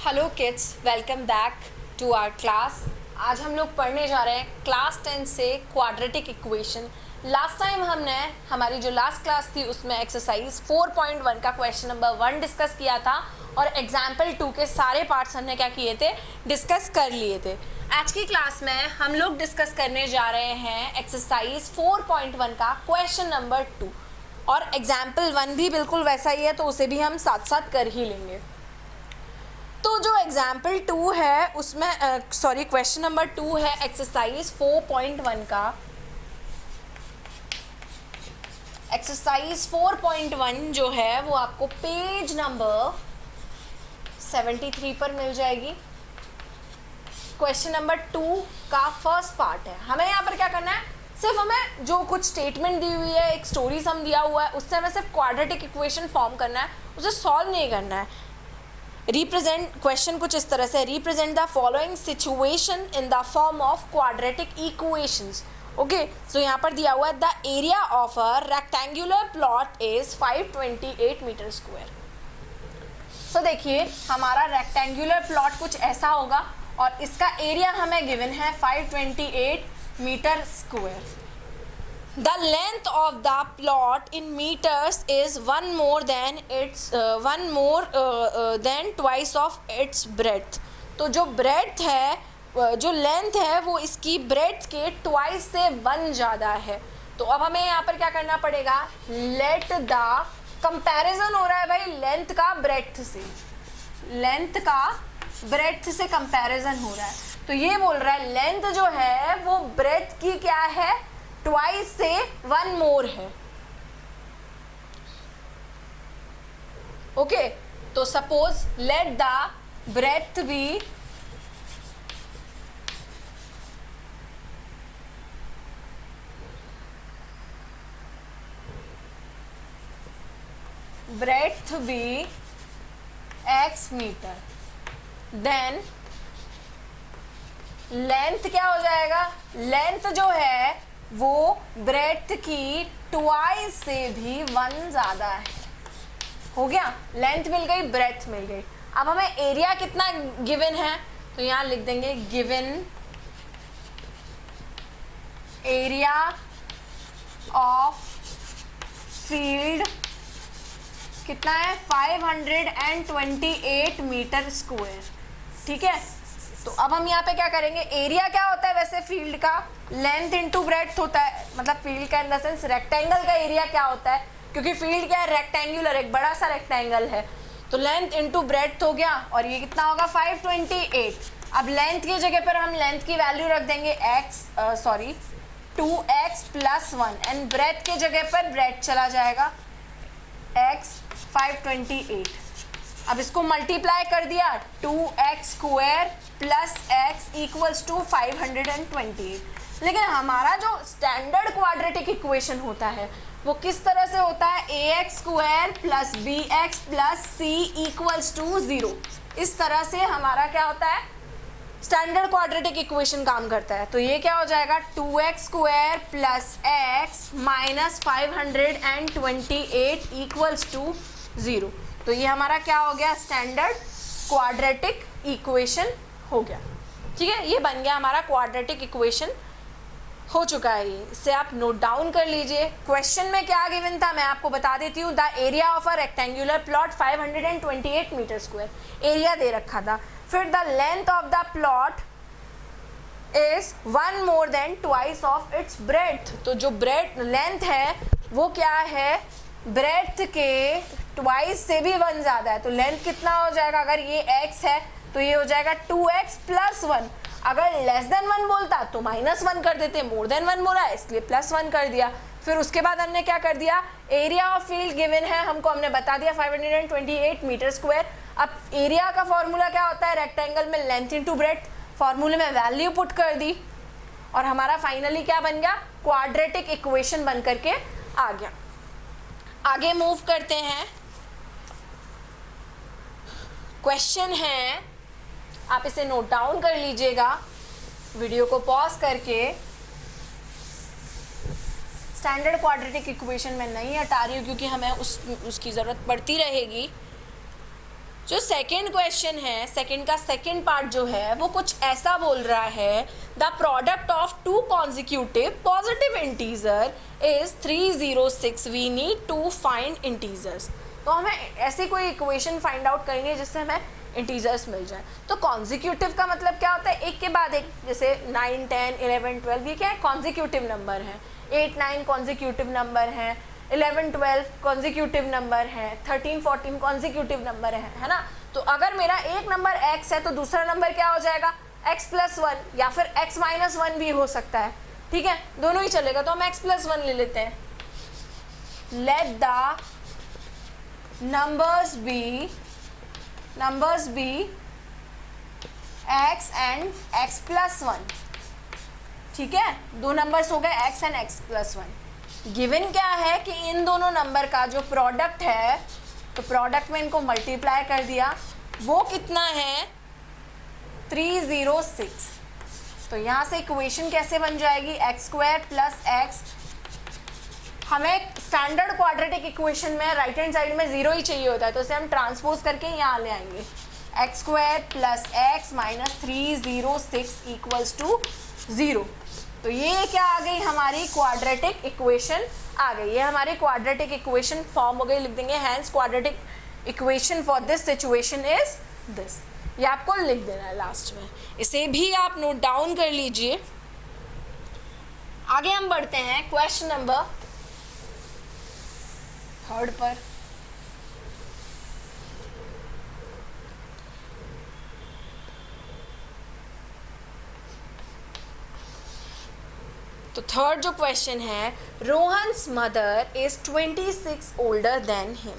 Hello kids, welcome back to our class. आज हम लोग पढ़ने जा रहे हैं क्लास 10 से क्वाड्रेटिक इक्वेशन। लास्ट टाइम हमने हमारी जो लास्ट क्लास थी उसमें एक्सरसाइज 4.1 का क्वेश्चन नंबर 1 डिस्कस किया था और एग्जाम्पल 2 के सारे पार्ट्स हमने क्या किए थे, डिस्कस कर लिए थे। आज की क्लास में हम लोग डिस्कस करने जा रहे हैं एक्सरसाइज 4.1 का क्वेश्चन नंबर 2 और एग्जाम्पल 1 भी बिल्कुल वैसा ही है, तो उसे भी हम साथ साथ कर ही लेंगे। तो जो एग्जाम्पल 2 है उसमें क्वेश्चन नंबर 2 है एक्सरसाइज 4.1 का। एक्सरसाइज 4.1 जो है वो आपको पेज नंबर 73 पर मिल जाएगी। क्वेश्चन नंबर 2 का फर्स्ट पार्ट है। हमें यहाँ पर क्या करना है, सिर्फ हमें जो कुछ स्टेटमेंट दी हुई है, एक स्टोरी सम दिया हुआ है, उससे हमें सिर्फ क्वाड्रेटिक इक्वेशन फॉर्म करना है, उसे सॉल्व नहीं करना है। रिप्रेजेंट क्वेश्चन कुछ इस तरह से, represent the following situation in the form of quadratic equations. Okay, so यहाँ पर दिया हुआ है the area of a rectangular plot is 528 metre square. So देखिए हमारा रेक्टेंगुलर प्लॉट कुछ ऐसा होगा और इसका एरिया हमें गिवन है 528 metre square. The length of the plot in meters is one more than twice of its breadth। तो जो breadth है, जो length है वो इसकी breadth के twice से 1 ज़्यादा है। तो अब हमें यहाँ पर क्या करना पड़ेगा, let the comparison हो रहा है भाई length का breadth से, length का breadth से comparison हो रहा है। तो ये बोल रहा है length जो है वो breadth की क्या है, ट्वाइस से 1 मोर है। ओके, तो suppose let the breadth be x meter, then length क्या हो जाएगा, लेंथ जो है वो ब्रेथ की ट्वाइस से भी 1 ज़्यादा है। हो गया, लेंथ मिल गई, ब्रेथ मिल गई। अब हमें एरिया कितना गिवन है, तो यहाँ लिख देंगे गिवन एरिया ऑफ फील्ड कितना है, 528 मीटर स्क्वायर। ठीक है, तो अब हम यहाँ पे क्या करेंगे, एरिया क्या होता है वैसे फील्ड का, लेंथ इनटू ब्रेड्थ होता है। मतलब फील्ड का इन द सेंस रेक्टेंगल का एरिया क्या होता है, क्योंकि फील्ड क्या है, रेक्टेंगुलर, एक बड़ा सा रेक्टेंगल है। तो लेंथ इनटू ब्रेड्थ हो गया और ये कितना होगा 528। अब लेंथ की जगह पर हम लेंथ की वैल्यू रख देंगे 2x + 1 एंड ब्रेड्थ की जगह पर ब्रेड्थ चला जाएगा x 528। अब इसको मल्टीप्लाई कर दिया, 2x² + x = 528। लेकिन हमारा जो स्टैंडर्ड क्वाड्रेटिक इक्वेशन होता है वो किस तरह से होता है, ax² + bx + c = 0। इस तरह से हमारा क्या होता है, स्टैंडर्ड क्वाड्रेटिक इक्वेशन काम करता है। तो ये क्या हो जाएगा, 2x² + x - 528 = 0। तो ये हमारा क्या हो गया, स्टैंडर्ड क्वाड्रेटिक इक्वेशन हो गया। ठीक है, ये बन गया हमारा क्वाड्रेटिक इक्वेशन, हो चुका है ये। इससे आप नोट डाउन कर लीजिए। क्वेश्चन में क्या गिवन था मैं आपको बता देती हूँ, the area of a rectangular plot 528 metre square area दे रखा था। फिर the length of the plot is 1 more than twice of its breadth। तो जो ब्रेथ लेंथ है वो क्या है, ब्रेथ के ट्वाइस से भी 1 ज़्यादा है। तो लेंथ कितना हो जाएगा, अगर ये x है तो ये हो जाएगा 2x + 1। अगर लेस देन 1 बोलता तो -1 कर देते, मोर देन 1 बोला इसलिए +1 कर दिया। फिर उसके बाद हमने क्या कर दिया, एरिया ऑफ फील्ड गिवन है हमको, हमने बता दिया 528 मीटर स्क्वायर। अब एरिया का फॉर्मूला क्या होता है, रेक्टेंगल में लेंथ इनटू ब्रेड्थ, फॉर्मूले में वैल्यू पुट कर दी और हमारा फाइनली क्या बन गया, क्वाड्रेटिक इक्वेशन बन करके आ गया। आगे मूव करते हैं। क्वेश्चन है, आप इसे नोट डाउन कर लीजिएगा, वीडियो को पॉज करके। स्टैंडर्ड क्वाड्रेटिक इक्वेशन में नहीं हटा रही हूँ क्योंकि हमें उसकी ज़रूरत पड़ती रहेगी। जो सेकेंड क्वेश्चन है, सेकेंड का सेकेंड पार्ट जो है वो कुछ ऐसा बोल रहा है, the product of two consecutive positive integer is 306, we need to find integers. तो हमें ऐसी कोई इक्वेशन फाइंड आउट करेंगे जिससे हमें इंटीजर्स मिल जाए। तो कॉन्जिक्यूटिव का मतलब क्या होता है, एक के बाद एक, जैसे 9, 10, 11, 12 ये क्या है, कॉन्जिक्यूटिव नंबर है। 8, 9 कॉन्जिक्यूटिव नंबर हैं, 11, 12 कॉन्जिक्यूटिव नंबर है, 13, 14 कॉन्जिक्यूटिव नंबर है ना। तो अगर मेरा एक नंबर x है तो दूसरा नंबर क्या हो जाएगा, x+1 या फिर x-1 भी हो सकता है, ठीक है, दोनों ही चलेगा। तो हम x+1 ले लेते हैं। Let the numbers be x and x+1, ठीक है, दो नंबर्स हो गए x एंड x+1। गिवन क्या है कि इन दोनों नंबर का जो प्रोडक्ट है, तो प्रोडक्ट में इनको मल्टीप्लाई कर दिया, वो कितना है 306। तो यहाँ से इक्वेशन कैसे बन जाएगी, x² + x, हमें स्टैंडर्ड क्वाड्रेटिक इक्वेशन में राइट हैंड साइड में 0 ही चाहिए होता है, तो इसे हम ट्रांसपोज करके यहाँ ले आएंगे, x² + x - 306 = 0। तो ये क्या आ गई, हमारी क्वाड्रेटिक इक्वेशन आ गई, ये हमारी क्वाड्रेटिक इक्वेशन फॉर्म हो गई। लिख देंगे hence quadratic equation for this situation is this, ये आपको लिख देना है लास्ट में, इसे भी आप नोट डाउन कर लीजिए। आगे हम बढ़ते हैं क्वेश्चन नंबर 3 पर। तो थर्ड जो क्वेश्चन है, Rohan's mother is 26 older than him,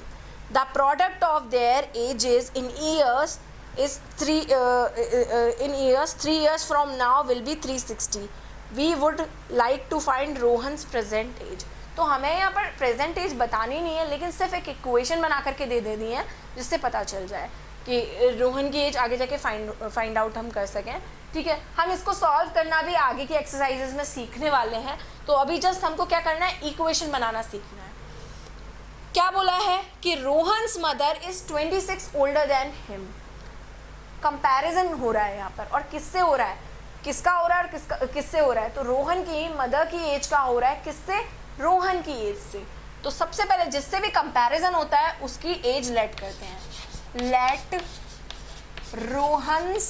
the product of their ages in years is 3 years from now will be 360, we would like to find Rohan's present age. तो हमें यहाँ पर प्रेजेंट एज बतानी नहीं है, लेकिन सिर्फ एक इक्वेशन बना करके दे दी है जिससे पता चल जाए कि रोहन की एज आगे जाके फाइंड आउट हम कर सकें, ठीक है। हम इसको सॉल्व करना भी आगे की एक्सरसाइजेज में सीखने वाले हैं, तो अभी जस्ट हमको क्या करना है, इक्वेशन बनाना सीखना है। क्या बोला है कि Rohan's mother is 26 older than him, comparison हो रहा है यहाँ पर, और किससे हो रहा है, किसका हो रहा है और किससे हो रहा है, तो रोहन की मदर की एज का हो रहा है, किससे, रोहन की एज से। तो सबसे पहले जिससे भी कंपैरिजन होता है उसकी एज लेट करते हैं, let Rohan's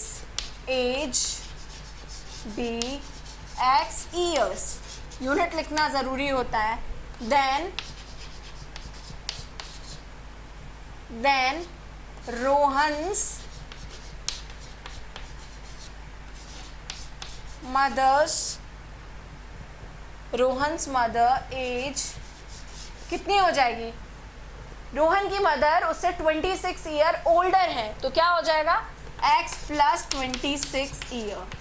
age be x years, unit लिखना ज़रूरी होता है। देन रोहन्स मदर एज कितनी हो जाएगी, रोहन की मदर उससे 26 ईयर ओल्डर है, तो क्या हो जाएगा x + 26 ईयर।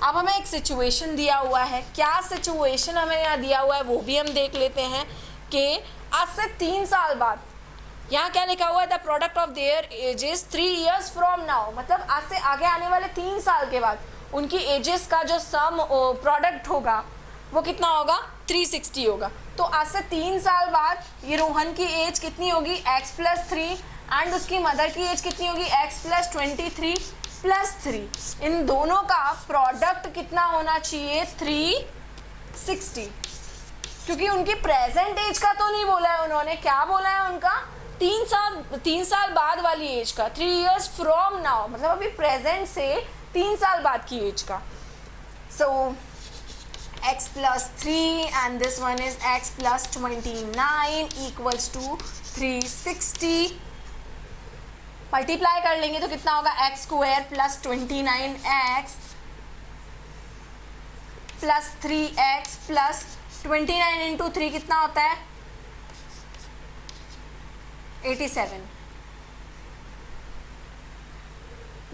अब हमें एक सिचुएशन दिया हुआ है, क्या सिचुएशन हमें यहाँ दिया हुआ है वो भी हम देख लेते हैं कि आज से 3 साल बाद, यहाँ क्या लिखा हुआ है, the product of their edges 3 years from now, मतलब आज से आगे आने वाले 3 साल के बाद उनकी एजेस का जो सम प्रोडक्ट होगा वो कितना होगा, 360 होगा। तो आज से 3 साल बाद ये रोहन की एज कितनी होगी, x + 3, एंड उसकी मदर की एज कितनी होगी, x + 23 + 3। इन दोनों का प्रोडक्ट कितना होना चाहिए, 360, क्योंकि उनकी प्रेजेंट एज का तो नहीं बोला है उन्होंने, क्या बोला है उनका, 3 साल बाद वाली एज का, 3 years फ्रॉम नाउ, मतलब अभी प्रेजेंट से 3 साल बाद की एज का। सो x + 3 and this one is x + 29 = 360। Multiply कर लेंगे तो कितना होगा, x² + 29x + 3x + 29 × 3 कितना होता है, 87,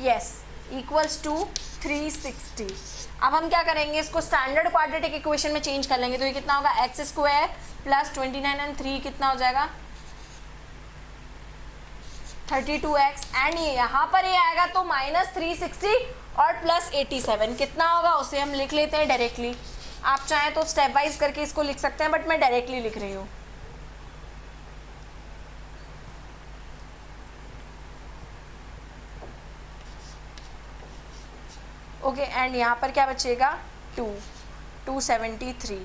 यस, = 360। अब हम क्या करेंगे, इसको स्टैंडर्ड क्वाड्रेटिक इक्वेशन में चेंज कर लेंगे, तो ये कितना होगा, x² + 29 and 3 कितना हो जाएगा, 32x, एंड ये यहाँ पर ये आएगा तो -360 और +87 कितना होगा, उसे हम लिख लेते हैं डायरेक्टली। आप चाहें तो स्टेप वाइज करके इसको लिख सकते हैं, बट मैं डायरेक्टली लिख रही हूँ। ओके, एंड यहाँ पर क्या बचेगा 273।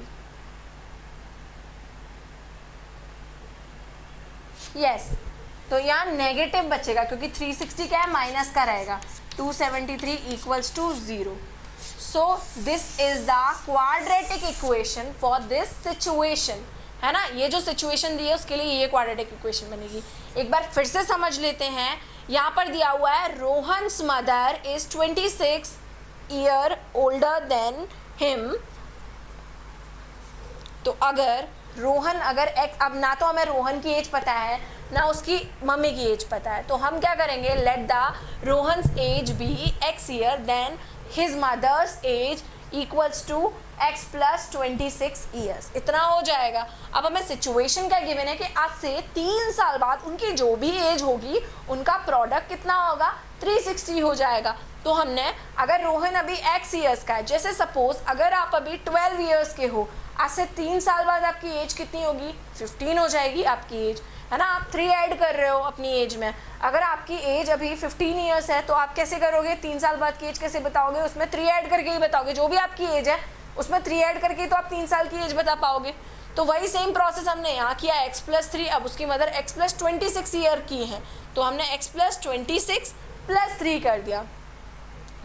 यस, तो यहाँ नेगेटिव बचेगा क्योंकि 360 क्या है, माइनस का रहेगा। 273 equals to 0। So this is the quadratic equation for this situation, है ना। ये जो सिचुएशन दी है उसके लिए ये क्वाड्रेटिक इक्वेशन बनेगी। एक बार फिर से समझ लेते हैं। यहाँ पर दिया हुआ है Rohan's mother is 26 year older than him. तो अगर रोहन अब ना तो हमें रोहन की एज पता है ना उसकी मम्मी की एज पता है, तो हम क्या करेंगे, let the Rohan's age be x year then his mother's age equals to x plus 26 years. इतना हो जाएगा। अब हमें सिचुएशन क्या गिवन है कि आज से 3 साल बाद उनकी जो भी एज होगी उनका प्रोडक्ट कितना होगा, 360 हो जाएगा। तो हमने, अगर रोहन अभी x ईयर्स का है, जैसे सपोज अगर आप अभी 12 ईयर्स के हो, आज से 3 साल बाद आपकी एज कितनी होगी, 15 हो जाएगी आपकी एज, है ना। आप 3 ऐड कर रहे हो अपनी एज में। अगर आपकी एज अभी 15 ईयर्स है तो आप कैसे करोगे, 3 साल बाद की एज कैसे बताओगे, उसमें 3 ऐड करके ही बताओगे। जो भी आपकी एज है उसमें 3 ऐड करके तो आप 3 साल की एज बता पाओगे। तो वही सेम प्रोसेस हमने यहाँ किया, x प्लस 3, अब उसकी मदर x प्लस 26 ईयर की है तो हमने x प्लस 26 प्लस 3 कर दिया।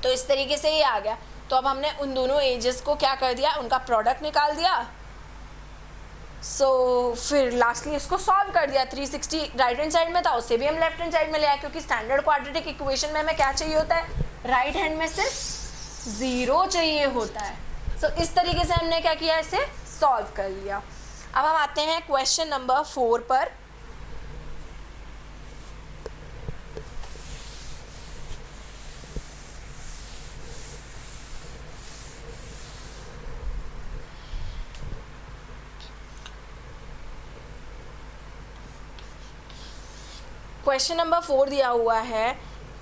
तो इस तरीके से ये आ गया। तो अब हमने उन दोनों एजेस को क्या कर दिया, उनका प्रोडक्ट निकाल दिया। फिर लास्टली इसको सॉल्व कर दिया। 360 राइट हैंड साइड में था, उससे भी हम लेफ्ट हैंड साइड में ले आए, क्योंकि स्टैंडर्ड क्वाड्रेटिक इक्वेशन में हमें क्या चाहिए होता है, राइट हैंड में सिर्फ 0 चाहिए होता है। इस तरीके से हमने क्या किया, इसे सॉल्व कर लिया। अब हम आते हैं क्वेश्चन नंबर 4 पर। क्वेश्चन नंबर 4 दिया हुआ है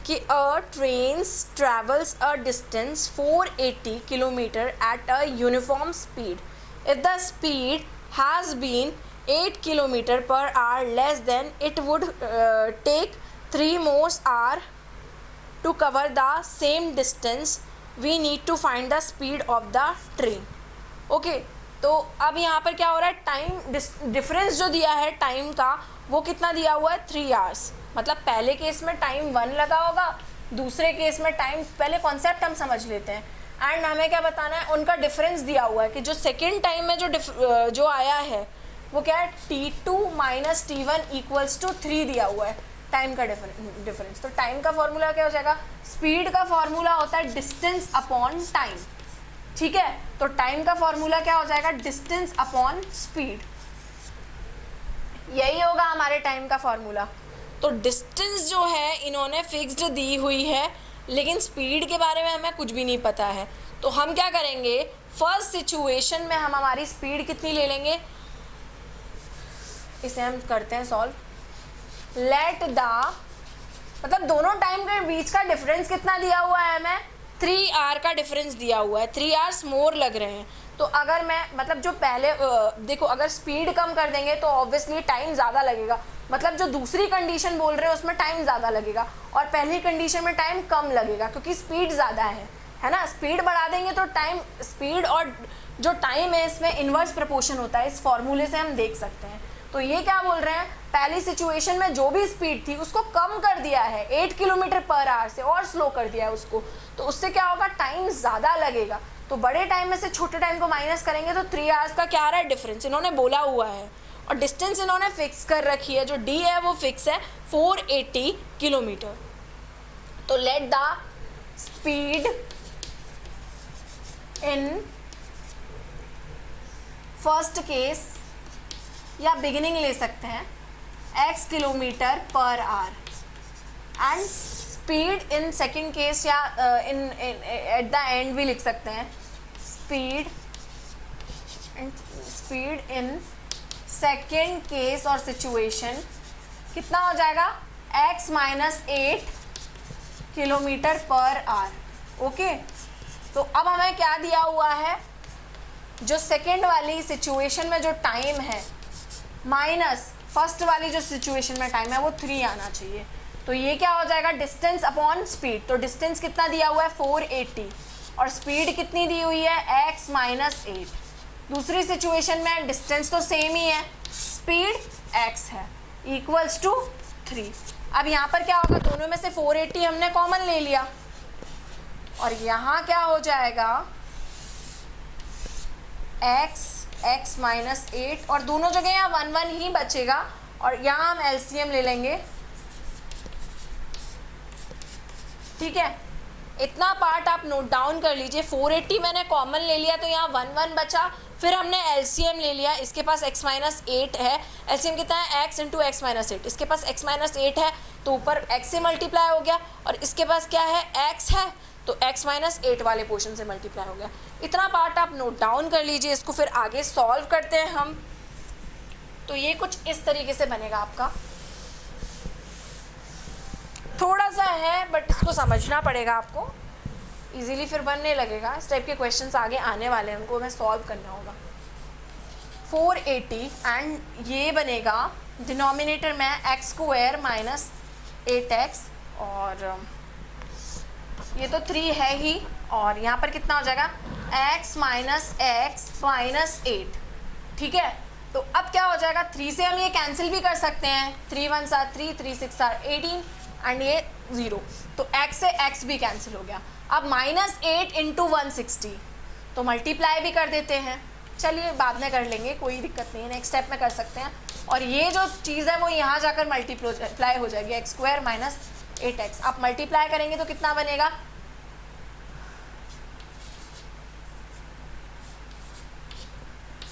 कि a trains travels a distance 480 kilometre at a uniform speed if the speed has been 8 kilometre per hour less than it would take 3 more hours to cover the same distance we need to find the speed of the train. Okay, तो अब यहाँ पर क्या हो रहा है, time difference जो दिया है टाइम का वो कितना दिया हुआ है, 3 hours। मतलब पहले केस में टाइम 1 लगा होगा, दूसरे केस में टाइम, पहले कॉन्सेप्ट हम समझ लेते हैं। एंड हमें क्या बताना है, उनका डिफरेंस दिया हुआ है कि जो सेकेंड टाइम में जो आया है वो क्या है, T2 minus T1 equals to 3 दिया हुआ है टाइम का डिफरेंस। तो टाइम का फॉर्मूला क्या हो जाएगा, स्पीड का फॉर्मूला होता है डिस्टेंस अपॉन टाइम, ठीक है। तो टाइम का फॉर्मूला क्या हो जाएगा, डिस्टेंस अपॉन स्पीड, यही होगा हमारे टाइम का फॉर्मूला। तो डिस्टेंस जो है इन्होंने फिक्स्ड दी हुई है, लेकिन स्पीड के बारे में हमें कुछ भी नहीं पता है। तो हम क्या करेंगे, फर्स्ट सिचुएशन में हम हमारी स्पीड कितनी ले लेंगे, इसे हम करते हैं सॉल्व। लेट द, मतलब दोनों टाइम के बीच का डिफरेंस कितना दिया हुआ है हमें, 3 hour का डिफरेंस दिया हुआ है, 3 hours मोर लग रहे हैं। तो अगर मैं, मतलब जो पहले देखो, अगर स्पीड कम कर देंगे तो ऑब्वियसली टाइम ज़्यादा लगेगा, मतलब जो दूसरी कंडीशन बोल रहे हैं उसमें टाइम ज़्यादा लगेगा और पहली कंडीशन में टाइम कम लगेगा क्योंकि स्पीड ज़्यादा है ना। स्पीड बढ़ा देंगे तो टाइम, स्पीड और जो टाइम है इसमें इन्वर्स प्रपोर्शन होता है, इस फॉर्मूले से हम देख सकते हैं। तो ये क्या बोल रहे हैं, पहली सिचुएशन में जो भी स्पीड थी उसको कम कर दिया है 8 किलोमीटर पर आवर से, और स्लो कर दिया है उसको, तो उससे क्या होगा, टाइम ज़्यादा लगेगा। तो बड़े टाइम में से छोटे टाइम को माइनस करेंगे तो 3 hours का क्या आ रहा है, डिफरेंस इन्होंने बोला हुआ है। और डिस्टेंस इन्होंने फिक्स कर रखी है, जो डी है वो फिक्स है 480 किलोमीटर। तो let the speed in first case, या बिगिनिंग ले सकते हैं, x kilometre per our, and speed in second case, या इन एट द एंड भी लिख सकते हैं, स्पीड इन सेकेंड केस और सिचुएशन कितना हो जाएगा, x minus 8 kilometre per our. Okay, तो अब हमें क्या दिया हुआ है, जो सेकेंड वाली सिचुएशन में जो टाइम है माइनस फर्स्ट वाली जो सिचुएशन में टाइम है वो 3 आना चाहिए। तो ये क्या हो जाएगा, डिस्टेंस अपॉन स्पीड। तो डिस्टेंस कितना दिया हुआ है, 480, और स्पीड कितनी दी हुई है, x माइनस 8। दूसरी सिचुएशन में डिस्टेंस तो सेम ही है, स्पीड x है, इक्वल्स टू 3। अब यहाँ पर क्या होगा, दोनों में से 480 हमने कॉमन ले लिया और यहाँ क्या हो जाएगा, x माइनस 8 और दोनों जगह यहाँ 1 1 ही बचेगा और यहाँ हम एलसीएम ले लेंगे। ठीक है, इतना पार्ट आप नोट डाउन कर लीजिए। 480 मैंने कॉमन ले लिया तो यहाँ 1 1 बचा, फिर हमने एलसीएम ले लिया, इसके पास x माइनस 8 है, एलसीएम कितना है, x इंटू एक्स माइनस 8, इसके पास x माइनस 8 है तो ऊपर x से मल्टीप्लाई हो गया और इसके पास क्या है, x है तो x माइनस 8 वाले पोर्शन से मल्टीप्लाई हो गया। इतना पार्ट आप नोट डाउन कर लीजिए, इसको फिर आगे सॉल्व करते हैं हम। तो ये कुछ इस तरीके से बनेगा आपका, थोड़ा सा है बट इसको समझना पड़ेगा आपको, इजीली फिर बनने लगेगा। इस टाइप के क्वेश्चंस आगे आने वाले हैं, उनको हमें सॉल्व करना होगा। 480 एंड ये बनेगा डिनोमिनेटर में एक्स स्क्वायर माइनस 8x और ये तो 3 है ही और यहाँ पर कितना हो जाएगा, x माइनस एक्स माइनस 8। ठीक है, तो अब क्या हो जाएगा, 3 से हम ये कैंसिल भी कर सकते हैं, 3 1 are 3, 3 6 are 18 एंड ये 0, तो x से x भी कैंसिल हो गया। अब माइनस 8 इंटू 160 तो मल्टीप्लाई भी कर देते हैं, चलिए बाद में कर लेंगे, कोई दिक्कत नहीं है, नेक्स्ट स्टेप में कर सकते हैं। और ये जो चीज़ है वो यहाँ जाकर मल्टीप्लाई हो जाएगी, एक्स स्क्वायर माइनस 8x। आप मल्टीप्लाई करेंगे तो कितना बनेगा,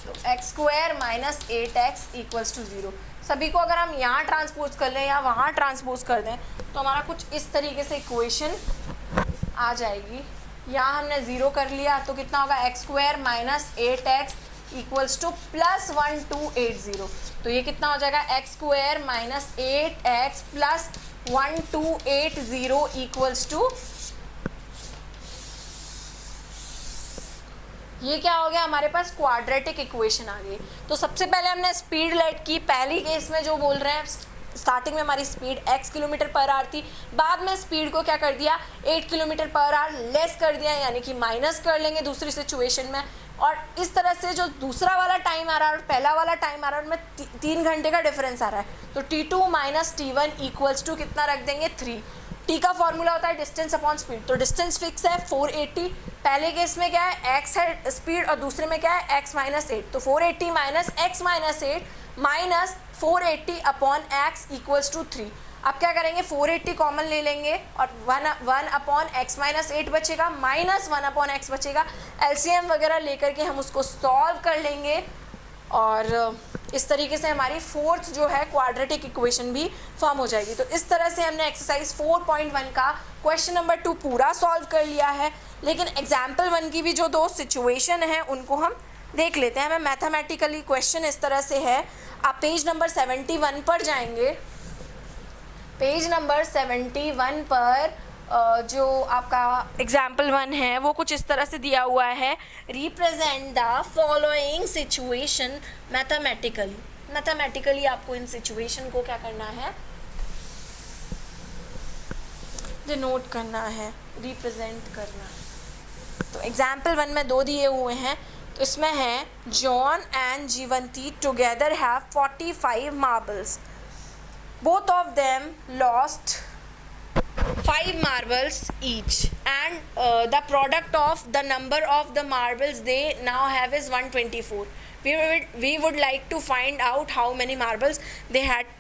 तो x square minus 8x equals to 0। सभी को अगर हम यहाँ ट्रांसपोज कर लें या वहाँ ट्रांसपोज कर दें तो हमारा कुछ इस तरीके से इक्वेशन आ जाएगी। यहाँ हमने 0 कर लिया तो कितना होगा, x square minus 8x equals to plus 1280। तो ये कितना हो जाएगा, x square minus 8x plus 1280 equals to, ये क्या हो गया, हमारे पास क्वाड्रेटिक इक्वेशन आ गई। तो सबसे पहले हमने स्पीड लेट की, पहली केस में जो बोल रहे हैं स्टार्टिंग में हमारी speed x kilometre per our थी, बाद में स्पीड को क्या कर दिया, 8 किलोमीटर पर आवर लेस कर दिया, यानी कि माइनस कर लेंगे दूसरी सिचुएशन में। और इस तरह से जो दूसरा वाला टाइम आ रहा है और पहला वाला टाइम आ रहा है उनमें 3 घंटे का डिफरेंस आ रहा है, तो t2 minus t1 equals to कितना रख देंगे, 3। t का फॉर्मूला होता है डिस्टेंस अपॉन स्पीड, तो डिस्टेंस फिक्स है 480। पहले केस में क्या है, x है स्पीड और दूसरे में क्या है, x माइनस 8, तो 480 minus x minus 8 minus 480 upon x equals to 3। अब क्या करेंगे, 480 कॉमन ले लेंगे और 1 अपॉन एक्स माइनस 8 बचेगा, माइनस 1 अपॉन एक्स बचेगा। एलसीएम वगैरह लेकर के हम उसको सॉल्व कर लेंगे और इस तरीके से हमारी फोर्थ जो है क्वाड्रेटिक इक्वेशन भी फॉर्म हो जाएगी। तो इस तरह से हमने एक्सरसाइज 4.1 का क्वेश्चन नंबर 2 पूरा सॉल्व कर लिया है। लेकिन एग्जाम्पल 1 की भी जो 2 सिचुएशन हैं उनको हम देख लेते हैं। हमें मैथमेटिकली क्वेश्चन इस तरह से है, आप पेज नंबर 71 पर जाएंगे। पेज नंबर 71 पर जो आपका एग्जाम्पल 1 है वो कुछ इस तरह से दिया हुआ है, represent the following situation mathematically. Mathematically आपको इन सिचुएशन को क्या करना है, डिनोट करना है, रिप्रेजेंट करना है। तो एग्जाम्पल 1 में 2 दिए हुए हैं, तो इसमें है John and Jeevanti together have 45 marbles, both of them lost 5 marbles each and the product of the number of the marbles they now have is 124. We would like to find out how many marbles they had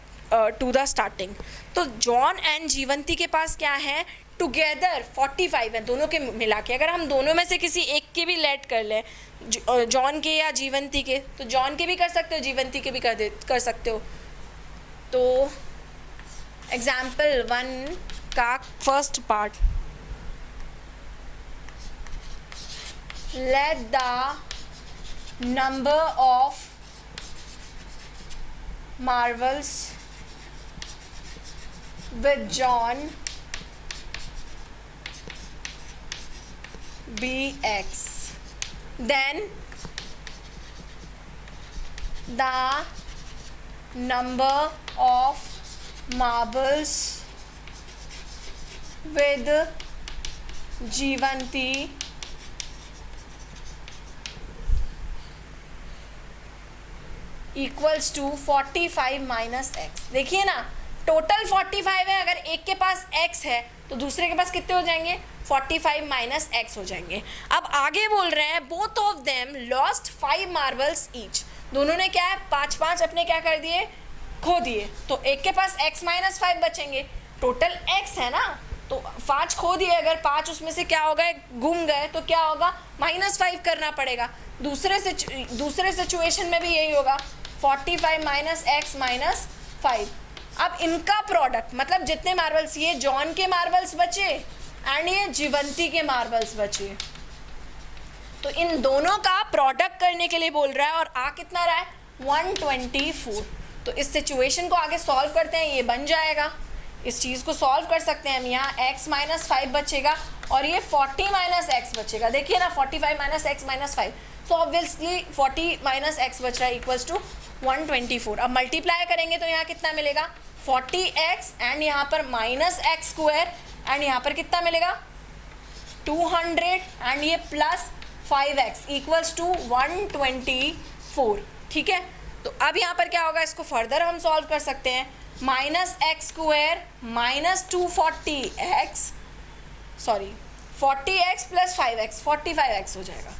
to the starting. तो John and जीवंती के पास क्या है, together 45 है, दोनों के मिला के। अगर हम दोनों में से किसी एक के भी लेट कर लें, जॉन के या जीवंती के, तो जॉन के भी कर सकते हो, जीवंती के भी कर सकते हो। तो एग्जाम्पल 1 का first part, let the number of marbles with John be x, then the number of marbles with Jeevanti equals to 45 minus x. देखिए ना, टोटल 45 है, अगर एक के पास x है तो दूसरे के पास कितने हो जाएंगे, 45 माइनस एक्स हो जाएंगे। अब आगे बोल रहे हैं both of them lost 5 marbles each, दोनों ने क्या है 5-5 अपने क्या कर दिए, खो दिए। तो एक के पास x माइनस 5 बचेंगे, टोटल x है ना, तो 5 खो दिए, अगर 5 उसमें से क्या हो गए, गुम गए, तो क्या होगा, -5 करना पड़ेगा। दूसरे सिचुएशन में भी यही होगा, 45 माइनस एक्स माइनस 5। अब इनका प्रोडक्ट मतलब जितने मार्बल्स, ये जॉन के मार्बल्स बचे एंड ये जीवंती के मार्बल्स बचे, तो इन दोनों का प्रोडक्ट करने के लिए बोल रहा है, और आ कितना रहा है 124। तो इस सिचुएशन को आगे सॉल्व करते हैं, ये बन जाएगा, इस चीज़ को सॉल्व कर सकते हैं हम। यहाँ x माइनस 5 बचेगा और ये 40 माइनस एक्स बचेगा। देखिए ना, 45 minus x minus 5, so obviously 40 minus x बच रहा है इक्वल्स टू 124। अब मल्टीप्लाई करेंगे तो यहाँ कितना मिलेगा, 40x एंड यहाँ पर माइनस एक्स स्क्वायर एंड यहाँ पर कितना मिलेगा 200 एंड ये प्लस 5x इक्वल्स टू 124। ठीक है, तो अब यहाँ पर क्या होगा, इसको फर्दर हम सॉल्व कर सकते हैं। Minus x square minus 240x, sorry 40x plus 5x 45x हो जाएगा।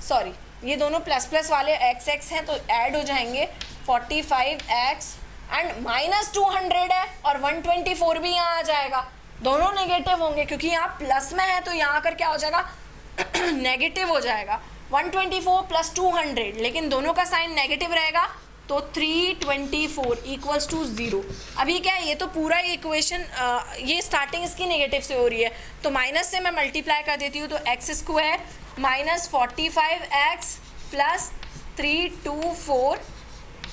सॉरी, ये दोनों प्लस प्लस वाले x हैं तो ऐड हो जाएंगे, 45x एंड माइनस 200 है और 124 भी यहाँ आ जाएगा। दोनों नेगेटिव होंगे क्योंकि यहाँ प्लस में है, तो यहाँ आकर क्या हो जाएगा नेगेटिव हो जाएगा। 124 प्लस 200, लेकिन दोनों का साइन नेगेटिव रहेगा, तो 324 इक्वल्स टू 0। अभी क्या है, ये तो पूरा इक्वेशन ये स्टार्टिंग इसकी नेगेटिव से हो रही है, तो माइनस से मैं मल्टीप्लाई कर देती हूँ, तो x square minus 45x plus 324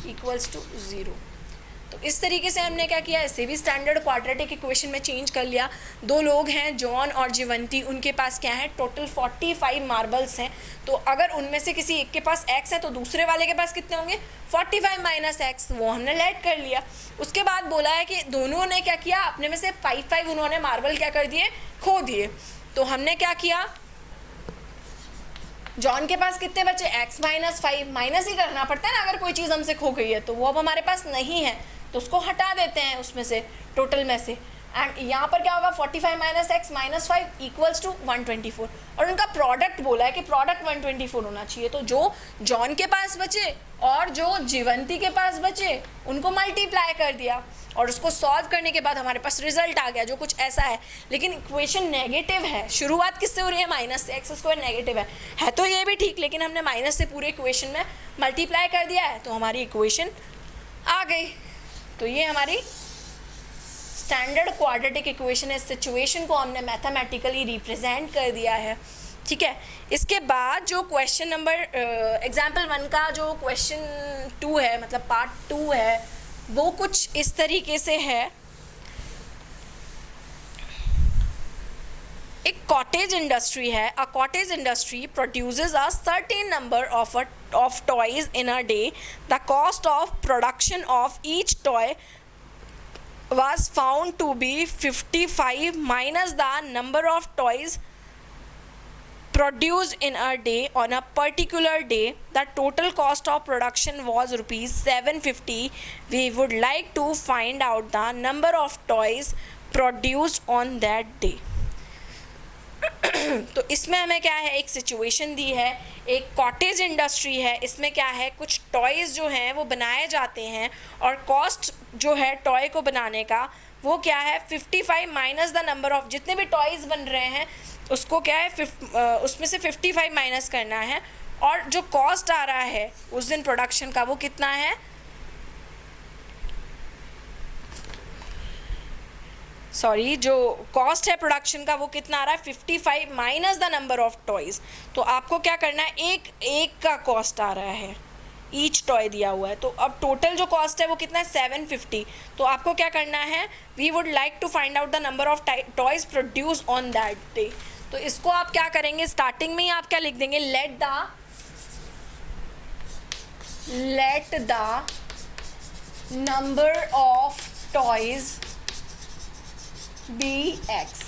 equals to 0। तो इस तरीके से हमने क्या किया, इसे भी स्टैंडर्ड क्वाड्रेटिक इक्वेशन में चेंज कर लिया। दो लोग हैं जॉन और जीवंती, उनके पास क्या है, टोटल 45 मार्बल्स हैं, तो अगर उनमें से किसी एक के पास x है तो दूसरे वाले के पास कितने होंगे, 45 माइनस एक्स, वो हमने लेट कर लिया। उसके बाद बोला है कि दोनों ने क्या किया, अपने में से 5-5 उन्होंने मार्बल क्या कर दिए, खो दिए। तो हमने क्या किया, जॉन के पास कितने बचे, x माइनस 5, माइनस ही करना पड़ता है ना अगर कोई चीज़ हमसे खो गई है, तो वो अब हमारे पास नहीं है, तो उसको हटा देते हैं उसमें से, टोटल में से। एंड यहाँ पर क्या होगा, 45 minus x minus 5 equals to 124, और उनका प्रोडक्ट बोला है कि प्रोडक्ट 124 होना चाहिए। तो जो जॉन के पास बचे और जो जीवंती के पास बचे उनको मल्टीप्लाई कर दिया, और उसको सॉल्व करने के बाद हमारे पास रिजल्ट आ गया जो कुछ ऐसा है। लेकिन इक्वेशन नेगेटिव है, शुरुआत किससे हो रही है, माइनस से, एक्स स्क्वायर नेगेटिव है तो ये भी ठीक, लेकिन हमने माइनस से पूरे इक्वेशन में मल्टीप्लाई कर दिया है, तो हमारी इक्वेशन आ गई। तो ये हमारी स्टैंडर्ड क्वाड्रेटिक इक्वेशन है। इस सिचुएशन को हमने मैथमेटिकली रिप्रेजेंट कर दिया है। ठीक है, इसके बाद जो क्वेश्चन नंबर एग्जाम्पल 1 का जो क्वेश्चन 2 है, मतलब पार्ट 2 है, वो कुछ इस तरीके से है। एक कॉटेज इंडस्ट्री है, a cottage industry produces a certain number of toys in a day. The cost of production of each toy was found to be 55 minus the number of toys produced in a day on a particular day. The total cost of production was rupees 750. We would like to find out the number of toys produced on that day. तो इसमें हमें क्या है, एक situation दी है, एक cottage industry है, इसमें क्या है, कुछ टॉयज़ जो हैं वो बनाए जाते हैं, और कॉस्ट जो है टॉय को बनाने का वो क्या है 55 माइनस द नंबर ऑफ, जितने भी टॉयज़ बन रहे हैं उसको क्या है उसमें से 55 माइनस करना है, और जो कॉस्ट आ रहा है उस दिन प्रोडक्शन का वो कितना है, सॉरी जो कॉस्ट है प्रोडक्शन का वो कितना आ रहा है 55 minus the number of toys. तो आपको क्या करना है, एक का कॉस्ट आ रहा है, ईच टॉय दिया हुआ है, तो अब टोटल जो कॉस्ट है वो कितना है 750। तो आपको क्या करना है, we would like to find out the number of toys produce on that day. तो इसको आप क्या करेंगे, स्टार्टिंग में ही आप क्या लिख देंगे, let the number of toys be x.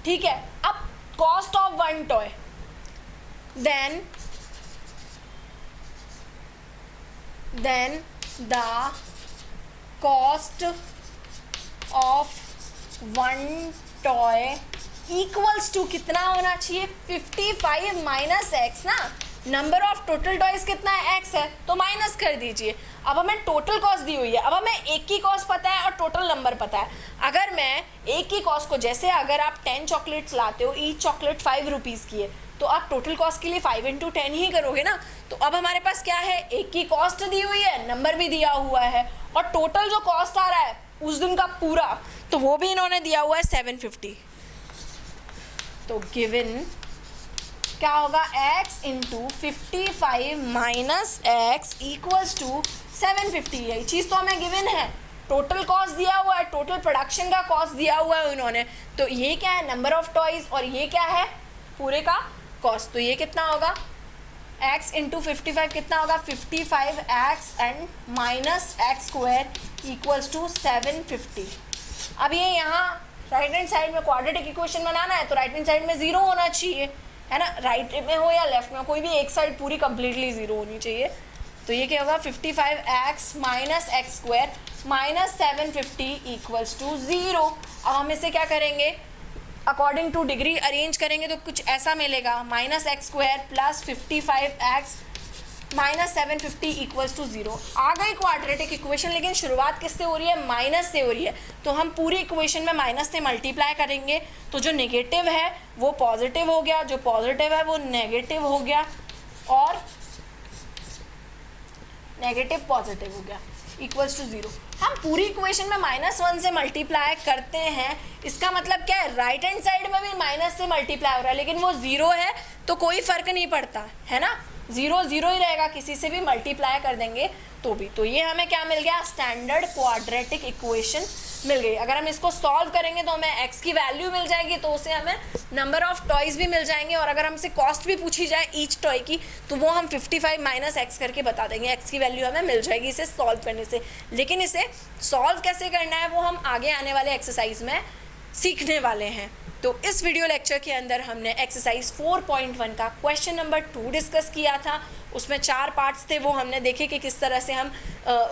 ठीक है, अब cost of 1 toy, then the cost of one toy equals to कितना होना चाहिए 55 माइनस एक्स ना, नंबर ऑफ टोटल टॉयज कितना है एक्स है तो माइनस कर दीजिए। अब हमें टोटल कॉस्ट दी हुई है, अब हमें एक की कॉस्ट पता है और टोटल नंबर पता है। अगर मैं एक की कॉस्ट को, जैसे अगर आप 10 चॉकलेट्स लाते हो, ईच चॉकलेट 5 रुपीज़ की है, तो आप टोटल कॉस्ट के लिए 5 × 10 ही करोगे ना। तो अब हमारे पास क्या है, एक की कॉस्ट दी हुई है, नंबर भी दिया हुआ है, और टोटल जो कॉस्ट आ रहा है उस दिन का पूरा, तो वो भी इन्होंने दिया हुआ है 750। तो गिवन क्या होगा, x into 55 minus x equals to 750। यही चीज़ तो हमें गिवन है, टोटल कॉस्ट दिया हुआ है, टोटल प्रोडक्शन का कॉस्ट दिया हुआ है उन्होंने। तो ये क्या है, नंबर ऑफ टॉयज, और ये क्या है, पूरे का कॉस्ट। तो ये कितना होगा, x इंटू 55 कितना होगा 55x and minus x square equals to 750। अब ये यहाँ राइट हैंड साइड में क्वाड्रेटिक इक्वेशन बनाना है तो राइट हैंड साइड में 0 होना चाहिए, है ना, राइट में हो या लेफ्ट में, कोई भी एक साइड पूरी कंप्लीटली 0 होनी चाहिए। तो ये क्या होगा 55x minus x square minus 750 equals to 0। अब हम इसे क्या करेंगे, अकॉर्डिंग टू डिग्री अरेंज करेंगे तो कुछ ऐसा मिलेगा, minus x square plus 55x minus 750 equals to 0। आ गई क्वाड्रेटिक इक्वेशन, लेकिन शुरुआत किससे हो रही है, माइनस से हो रही है। तो हम पूरी इक्वेशन में माइनस से मल्टीप्लाई करेंगे, तो जो नेगेटिव है वो पॉजिटिव हो गया, जो पॉजिटिव है वो नेगेटिव हो गया, और नेगेटिव पॉजिटिव हो गया इक्वल्स टू 0। हम पूरी इक्वेशन में -1 से मल्टीप्लाई करते हैं, इसका मतलब क्या है, राइट हैंड साइड में भी माइनस से मल्टीप्लाई हो रहा है, लेकिन वो 0 है तो कोई फ़र्क नहीं पड़ता, है ना, 0 0 ही रहेगा, किसी से भी मल्टीप्लाई कर देंगे तो भी। तो ये हमें क्या मिल गया, स्टैंडर्ड क्वाड्रेटिक इक्वेशन मिल गई। अगर हम इसको सॉल्व करेंगे तो हमें x की वैल्यू मिल जाएगी, तो उससे हमें नंबर ऑफ टॉयज़ भी मिल जाएंगे, और अगर हमसे कॉस्ट भी पूछी जाए ईच टॉय की तो वो हम 55 माइनस एक्स करके बता देंगे, x की वैल्यू हमें मिल जाएगी इसे सॉल्व करने से। लेकिन इसे सॉल्व कैसे करना है वो हम आगे आने वाले एक्सरसाइज में सीखने वाले हैं। तो इस वीडियो लेक्चर के अंदर हमने एक्सरसाइज 4.1 का क्वेश्चन नंबर 2 डिस्कस किया था। उसमें 4 पार्ट्स थे, वो हमने देखे कि किस तरह से हम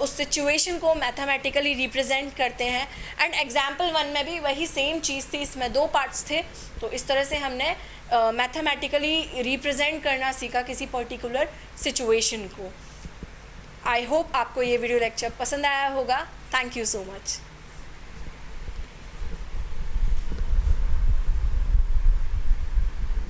उस सिचुएशन को मैथमेटिकली रिप्रेजेंट करते हैं। एंड एग्जाम्पल 1 में भी वही सेम चीज़ थी, इसमें 2 पार्ट्स थे। तो इस तरह से हमने मैथमेटिकली रिप्रेजेंट करना सीखा किसी पर्टिकुलर सिचुएशन को। आई होप आपको ये वीडियो लेक्चर पसंद आया होगा। Thank you so much.